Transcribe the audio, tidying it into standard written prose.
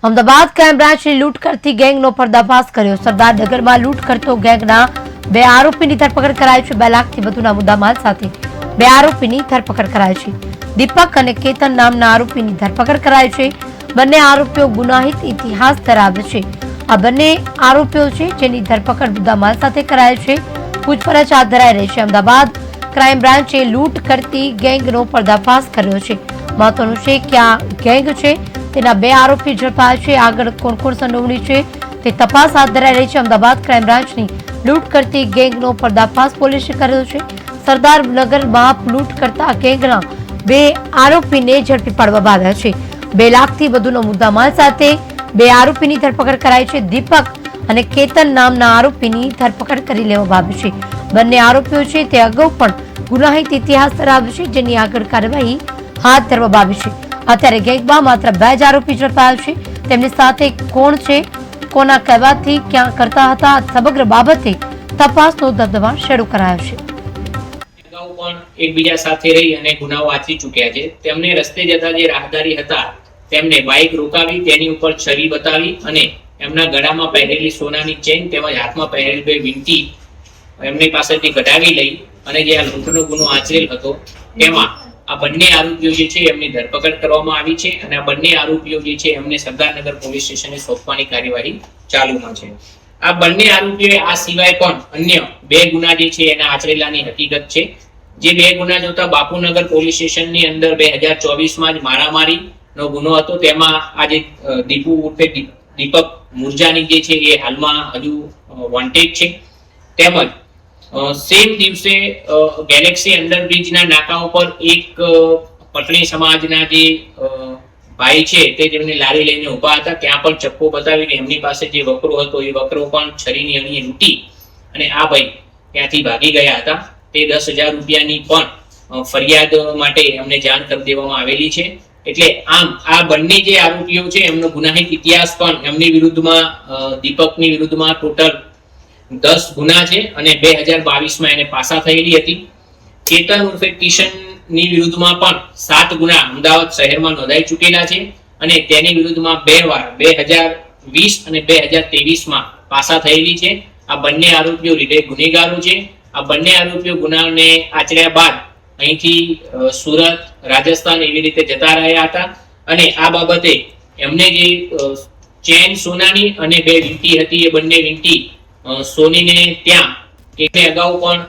Ahmedabad crime બ્રાન્ચની લૂંટ કરતી ગેંગનો પર્દાફાશ કર્યો। સરદારનગરમાં લૂંટ કરતો ગેંગના 2 આરોપીની ધરપકડ કરાઈ છે। 2 લાખથી વધુના મુદ્દામાલ સાથે 2 આરોપીની ધરપકડ કરાઈ છે। દીપક અને કેતન નામના આરોપીની ધરપકડ કરાઈ છે। બંને આરોપીઓ ગુનાહિત ઇતિહાસ ધરાવે છે। આ બંને આરોપીઓ છે જેની ધરપકડ મુદ્દામાલ સાથે કરાઈ છે। પૂછપરછ હાથ ધરાઈ રહી છે। અમદાવાદ ક્રાઇમ બ્રાન્ચે લૂંટ કરતી ગેંગનો પર્દાફાશ કર્યો છે। મહત્વનું છે કે આ ગેંગ છે તેના 2 આરોપી ઝડપાયા છે। આગળ કોણ કોણ સંડોવણી છે તે તપાસ હાથ ધરાઈ રહી છે। અમદાવાદ ક્રાઇમ બ્રાન્ચની લૂંટ કરતી ગેંગનો પર્દાફાશ પોલીસે કર્યો છે। સરદારનગરમાં લૂંટ કરતા ગેંગના 2 આરોપીને ઝડપી પાડવામાં આવ્યા છે। 2 લાખથી વધુનો મુદ્દામાલ સાથે 2 આરોપીની ધરપકડ કરાઈ છે। દીપક અને કેતન નામના આરોપીની ધરપકડ કરી લેવામાં આવી છે। બંને આરોપીઓ છે તે અગાઉ પણ ગુનાહિત ઇતિહાસ ધરાવે છે જેની આગળ કાર્યવાહી હાથ ધરવામાં આવી છે। અત્યારે ગેંગમાં માત્ર 2 જ આરોપી ઝડપાયા છે। તેમની સાથે કોણ છે, કોના કહેવાથી ક્યાં કરતા હતા, સમગ્ર બાબતે તપાસનો ધમધમાટ શરૂ કરાયો છે। અગાઉ પણ એકબીજા સાથે રહી અને ગુનાઓ આચરી ચૂક્યા છે। તેમને રસ્તે જતા જે રાહદારી હતા તેમને બાઇક રોકાવી તેની ઉપર છરી બતાવી અને એમના ગળામાં પહેરેલી સોનાની ચેન તેમજ હાથમાં પહેરેલી વીંટી એમની પાસેથી કઢાવી લઈ અને જે આ લૂંટનો ગુનો આચરેલ હતો તેમાં આ બંને આરોપીઓ જે છે એમની ધરપકડ કરવામાં આવી છે અને આ બંને આરોપીઓ જે છે એમને સરદારનગર પોલીસ સ્ટેશને સોંપવાની કાર્યવાહી ચાલુમાં છે। આ બંને આરોપીઓએ આ સિવાય પણ અન્ય 2 ગુના જે છે એના આચરેલાની હકીકત છે। જે 2 ગુના જોતા બાપુનગર પોલીસ સ્ટેશનની અંદર 2024માં જ મારામારીનો ગુનો હતો। તેમાં આ જે દીપુ ઉર્ફે દીપક મુરજાની જે છે એ હાલમાં હજુ વોન્ટેડ છે। તેમજ સેમ દિવસે ગેલેક્સી અંડરબ્રિજના નાકા ઉપર એક પટણી સમાજના જે ભાઈ છે તે જેમને લારી લઈને ઉભા હતા ત્યાં પણ ચપ્પો બતાવીને એમની પાસે જે વકરો હતો એ વકરો પણ છરીની અણીએ લૂંટી અને આ ભાઈ ત્યાંથી ભાગી ગયા હતા। તે 10,000 રૂપિયાની પણ ફરિયાદ માટે એમને જાણ કરી દેવામાં આવેલી છે। એટલે આમ આ બંને જે આરોપીઓ છે એમનો ગુનાહિત ઇતિહાસ પણ એમની વિરુદ્ધમાં દીપકની વિરુદ્ધમાં ટોટલ 10 ગુના છે અને 2022માં એને પાસા થયેલી હતી। કેતન ઉર્ફે કિશનની વિરુદ્ધમાં પણ 7 ગુના અમદાવાદ શહેરમાં નોંધાઈ ચૂકેલા છે અને તેની વિરુદ્ધમાં 2 વાર 2020 અને 2023માં પાસા થયેલી છે। આ બંને આરોપીઓ લીધે ગુનેગારો છે। આ બંને આરોપીઓ ગુનાને આચર્યા બાદ અહીંથી સુરત, રાજસ્થાન એવી રીતે જતા રહ્યા હતા અને આ બાબતે એમને જે ચેન સોનાની અને 2 વીંટી હતી એ બંને વીંટી સોનીને ત્યાં એટલે અગાઉ પણ